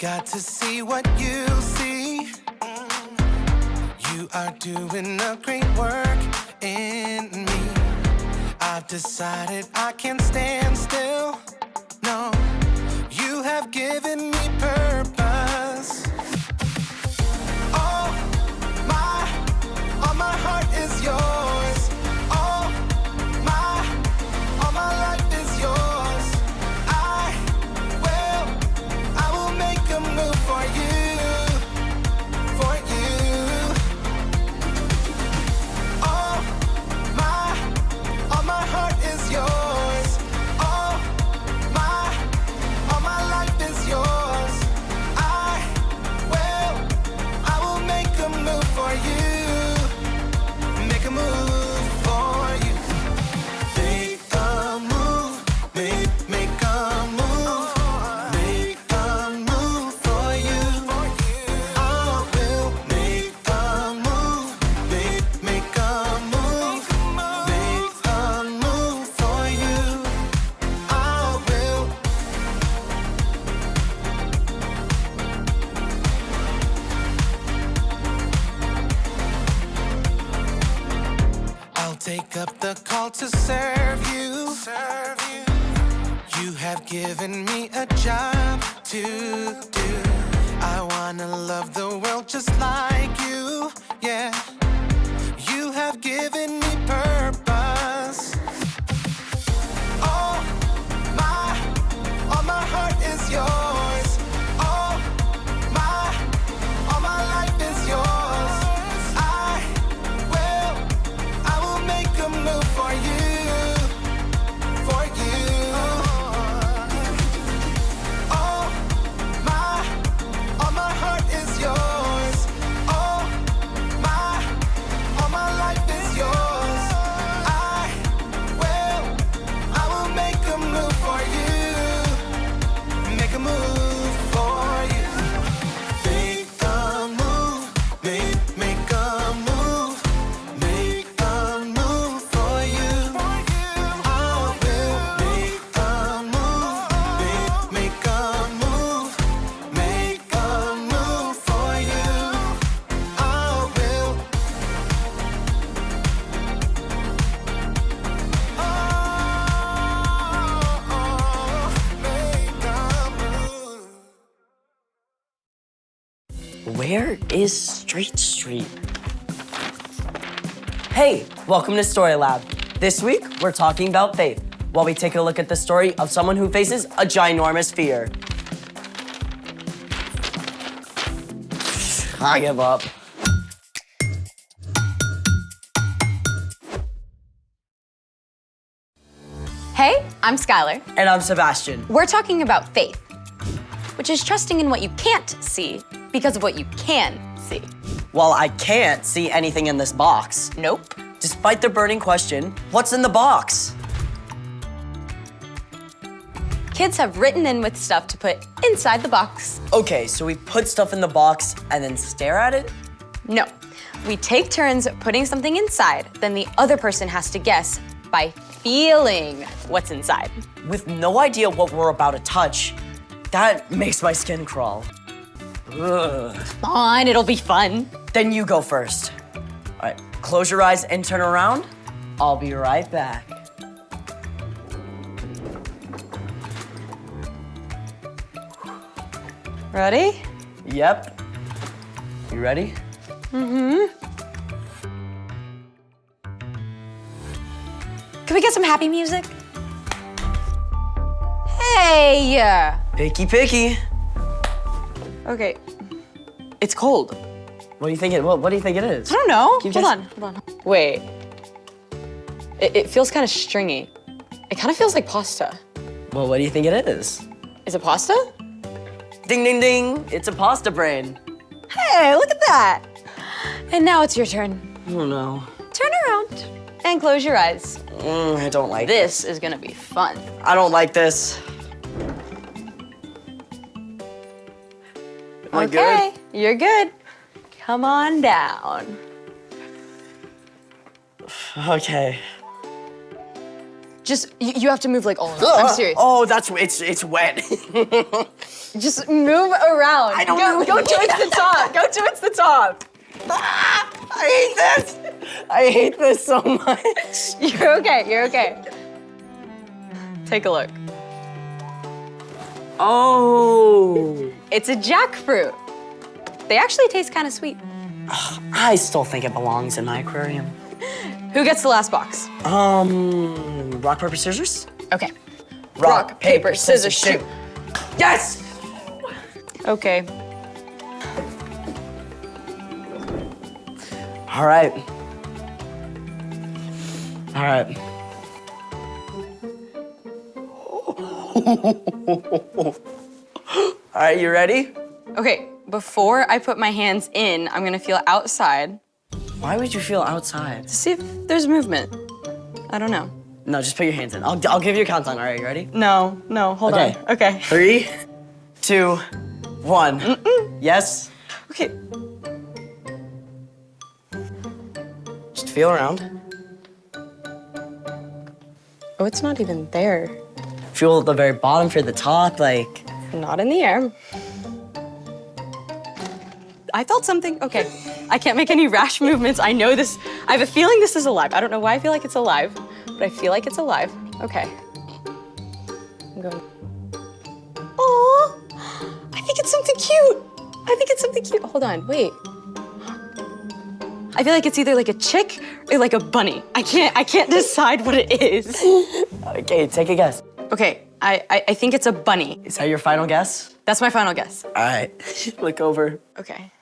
got to see what you see. You are doing a great work in me. I've decided I can't stand still. No, you have given me purpose. All my heart is yours. All my life is yours. I will make a move for you, for you. All my heart is yours. All my life is yours. I will make a move for you. Make a move for you. Make a move. Make a move. Make a move for you. I will make a move. Make a move. Make a move for you. I will. I'll take up the call to serve you. You have given me a job to do. I wanna love the world just like you. Yeah, you have given me purpose. All my heart is yours. All my life is yours. I will make a move for you, for you. All my heart is yours. All my life is yours. I will make a move for you. Make a move for you. Make a move. Make a move. Make a move for you. I will make a move. Make a move. Make a move for you. I will. Make a move. Where is Straight Street? Hey, welcome to Story Lab. This week, we're talking about faith, while we take a look at the story of someone who faces a ginormous fear. I give up. Hey, I'm Skylar. And I'm Sebastian. We're talking about faith, which is trusting in what you can't see because of what you can see. While I can't see anything in this box, Nope. despite the burning question, what's in the box? Kids have written in with stuff to put inside the box. Okay, so we put stuff in the box and then stare at it? No, we take turns putting something inside, then the other person has to guess by feeling what's inside. With no idea what we're about to touch, that makes my skin crawl. Ugh. Come on, it'll be fun. Then you go first. All right, close your eyes and turn around. I'll be right back. Ready? Yep. You ready? Can we get some happy music? Hey! Picky, picky. Okay, it's cold. What do you think what do you think it is? I don't know. Keep Hold guessing. on. Wait. It feels kind of stringy. It kind of feels like pasta. Well, what do you think it is? Is it pasta? Ding, ding, ding. It's a pasta brain. Hey, look at that. And now it's your turn. Oh, no. Turn around and close your eyes. I don't like This is gonna be fun. I don't like this. Am I Okay, you're good. Come on down. good? Okay. Just, you have to move like all around. I'm serious. Oh, it's wet. Just move around. I don't go know. towards the top. Go towards the top. I hate this. I hate this so much. You're okay. You're okay. Take a look. Oh. It's a jackfruit. They actually taste kind of sweet. I still think it belongs in my aquarium. Who gets the last box? Rock, paper, scissors? Okay. Rock, paper, scissors, shoot. Yes! Okay. All right. All right. All right, you ready? Okay, before I put my hands in, I'm gonna feel outside Why would you feel outside? to see if there's movement. I don't know. No, just put your hands in. I'll give you a countdown. All right, you ready? No, hold Okay. on. Okay. 3, 2, 1. Yes? Okay. Just feel around. Oh, it's not even there. Feel at the very bottom, feel the top, like... Not in the air. I felt something. Okay. I can't make any rash movements. I know this. I have a feeling this is alive. I don't know why I feel like it's alive, but I feel like it's alive. Okay. I'm going. Oh, I think it's something cute. I think it's something cute. Hold on, wait. I feel like it's either like a chick or like a bunny. I can't decide what it is. Okay, take a guess. Okay, I think it's a bunny. Is that your final guess? That's my final guess. All right, look over. Okay.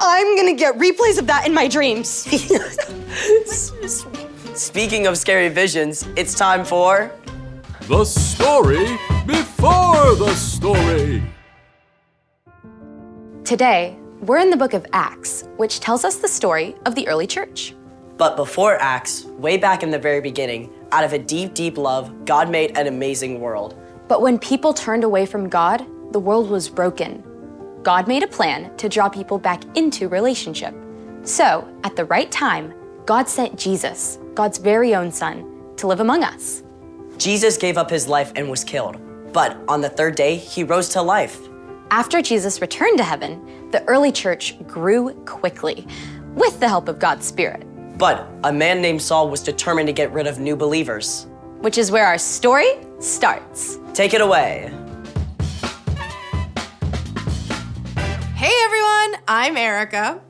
I'm gonna get replays of that in my dreams. Speaking of scary visions, it's time for... The story before the story. Today, we're in the book of Acts, which tells us the story of the early church. But before Acts, way back in the very beginning, out of a deep, deep love, God made an amazing world. But when people turned away from God, the world was broken. God made a plan to draw people back into relationship. So, at the right time, God sent Jesus, God's very own son, to live among us. Jesus gave up his life and was killed. But on the third day, he rose to life. After Jesus returned to heaven, the early church grew quickly, with the help of God's Spirit, But a man named Saul was determined to get rid of new believers. which is where our story starts. Take it away. Hey everyone, I'm Erica.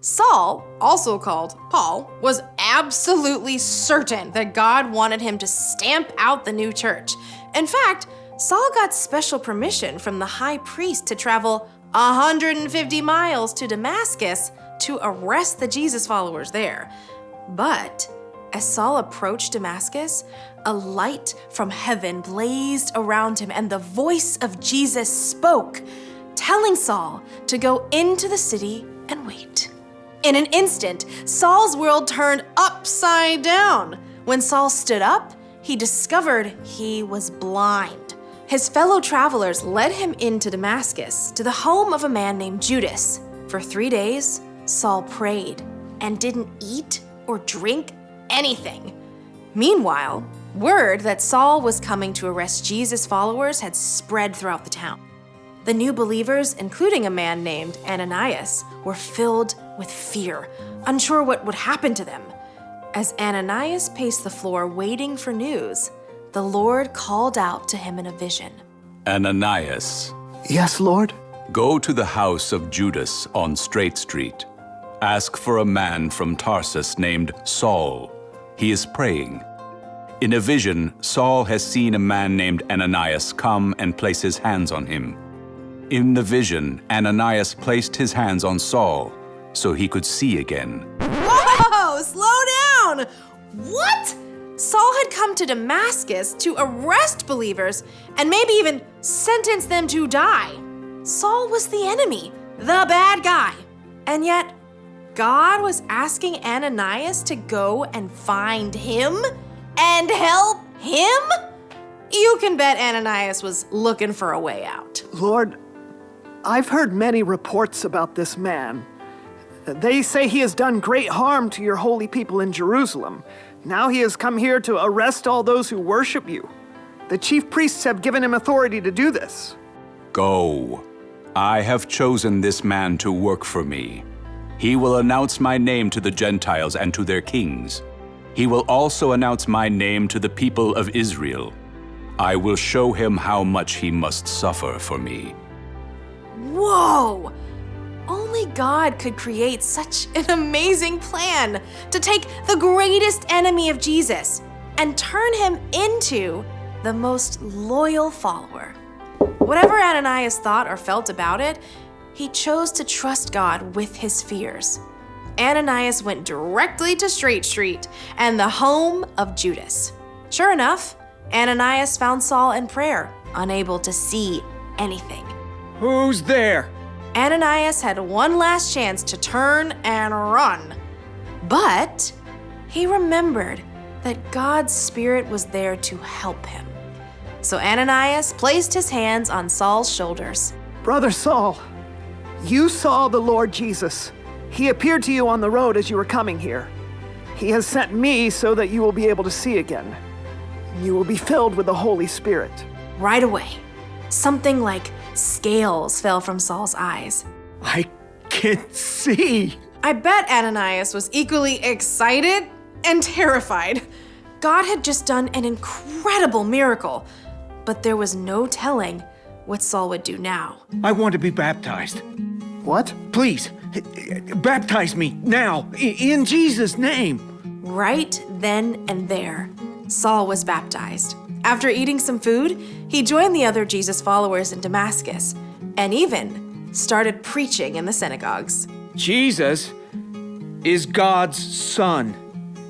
Saul, also called Paul, was absolutely certain that God wanted him to stamp out the new church. In fact, Saul got special permission from the high priest to travel 150 miles to Damascus to arrest the Jesus followers there. But as Saul approached Damascus, a light from heaven blazed around him, and the voice of Jesus spoke, telling Saul to go into the city and wait. In an instant, Saul's world turned upside down. When Saul stood up, he discovered he was blind. His fellow travelers led him into Damascus to the home of a man named Judas. For 3 days, Saul prayed and didn't eat or drink anything. Meanwhile, word that Saul was coming to arrest Jesus' followers had spread throughout the town. The new believers, including a man named Ananias, were filled with fear, unsure what would happen to them. As Ananias paced the floor waiting for news, the Lord called out to him in a vision. Ananias, Yes, Lord? go to the house of Judas on Straight Street. Ask for a man from Tarsus named Saul. He is praying. In a vision, Saul has seen a man named Ananias come and place his hands on him. In the vision, Ananias placed his hands on Saul so he could see again. Whoa, slow down! What? Saul had come to Damascus to arrest believers and maybe even sentence them to die. Saul was the enemy, the bad guy. And yet, God was asking Ananias to go and find him and help him? You can bet Ananias was looking for a way out. Lord, I've heard many reports about this man. They say he has done great harm to your holy people in Jerusalem. Now he has come here to arrest all those who worship you. The chief priests have given him authority to do this. Go. I have chosen this man to work for me. He will announce my name to the Gentiles and to their kings. He will also announce my name to the people of Israel. I will show him how much he must suffer for me. Whoa! Only God could create such an amazing plan to take the greatest enemy of Jesus and turn him into the most loyal follower. Whatever Ananias thought or felt about it, he chose to trust God with his fears. Ananias went directly to Straight Street and the home of Judas. Sure enough, Ananias found Saul in prayer, unable to see anything. Who's there? Ananias had one last chance to turn and run. But he remembered that God's Spirit was there to help him. So Ananias placed his hands on Saul's shoulders. Brother Saul, you saw the Lord Jesus. He appeared to you on the road as you were coming here. He has sent me so that you will be able to see again. You will be filled with the Holy Spirit. Right away, something like scales fell from Saul's eyes. I can't see. I bet Ananias was equally excited and terrified. God had just done an incredible miracle, but there was no telling what Saul would do now. I want to be baptized. What? Please, baptize me now, in Jesus' name. Right then and there, Saul was baptized. After eating some food, he joined the other Jesus followers in Damascus and even started preaching in the synagogues. Jesus is God's son.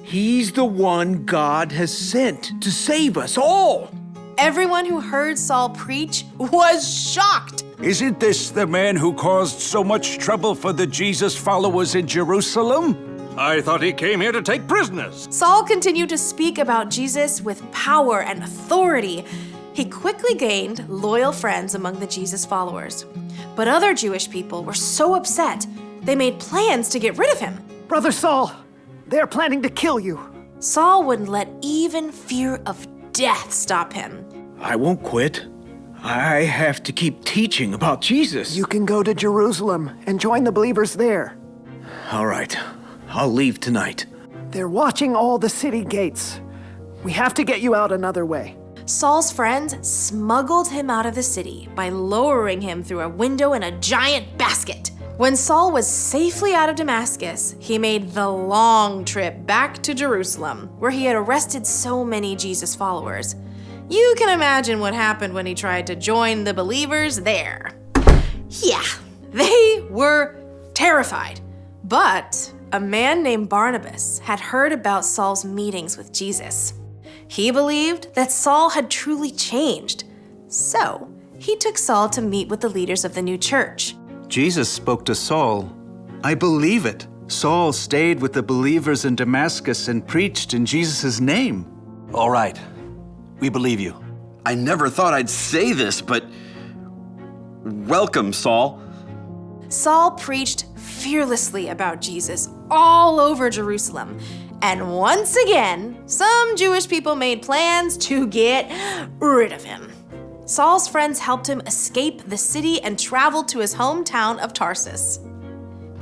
He's the one God has sent to save us all. Everyone who heard Saul preach was shocked. Isn't this the man who caused so much trouble for the Jesus followers in Jerusalem? I thought he came here to take prisoners. Saul continued to speak about Jesus with power and authority. He quickly gained loyal friends among the Jesus followers. But other Jewish people were so upset, they made plans to get rid of him. Brother Saul, they're planning to kill you. Saul wouldn't let even fear of death stop him. I won't quit. I have to keep teaching about Jesus. You can go to Jerusalem and join the believers there. All right, I'll leave tonight. They're watching all the city gates. We have to get you out another way. Saul's friends smuggled him out of the city by lowering him through a window in a giant basket. When Saul was safely out of Damascus, he made the long trip back to Jerusalem, where he had arrested so many Jesus followers. You can imagine what happened when he tried to join the believers there. Yeah, they were terrified. But a man named Barnabas had heard about Saul's meetings with Jesus. He believed that Saul had truly changed. So he took Saul to meet with the leaders of the new church. Jesus spoke to Saul. I believe it. Saul stayed with the believers in Damascus and preached in Jesus' name. All right, we believe you. I never thought I'd say this, but welcome, Saul. Saul preached fearlessly about Jesus all over Jerusalem. And once again, some Jewish people made plans to get rid of him. Saul's friends helped him escape the city and traveled to his hometown of Tarsus.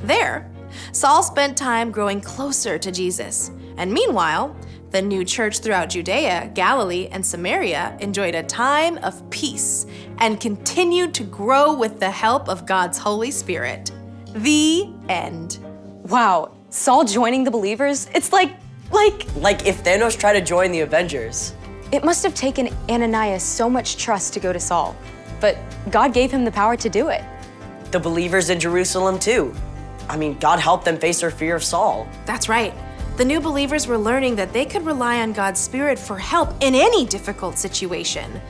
There, Saul spent time growing closer to Jesus. And meanwhile, the new church throughout Judea, Galilee, and Samaria enjoyed a time of peace and continued to grow with the help of God's Holy Spirit. The end. Wow, Saul joining the believers? It's like if Thanos tried to join the Avengers. it must have taken Ananias so much trust to go to Saul, but God gave him the power to do it. The believers in Jerusalem too. I mean, God helped them face their fear of Saul. That's right. The new believers were learning that they could rely on God's Spirit for help in any difficult situation.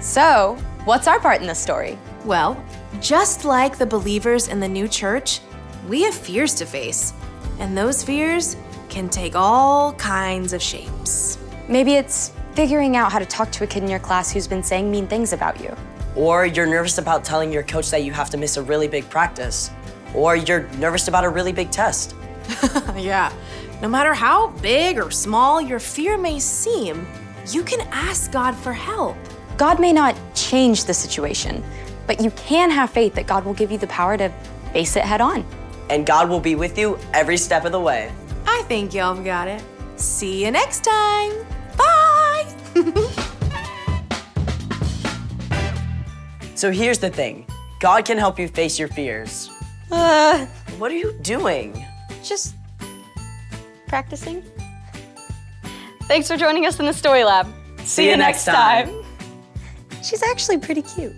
So, what's our part in this story? Well, just like the believers in the new church, we have fears to face. And those fears can take all kinds of shapes. Maybe it's figuring out how to talk to a kid in your class who's been saying mean things about you. Or you're nervous about telling your coach that you have to miss a really big practice. Or you're nervous about a really big test. Yeah. No matter how big or small your fear may seem, you can ask God for help. God may not change the situation, but you can have faith that God will give you the power to face it head on. And God will be with you every step of the way. I think y'all got it. See you next time. Bye. So here's the thing. God can help you face your fears. What are you doing? Just practicing. Thanks for joining us in the Story Lab. See you next time. She's actually pretty cute.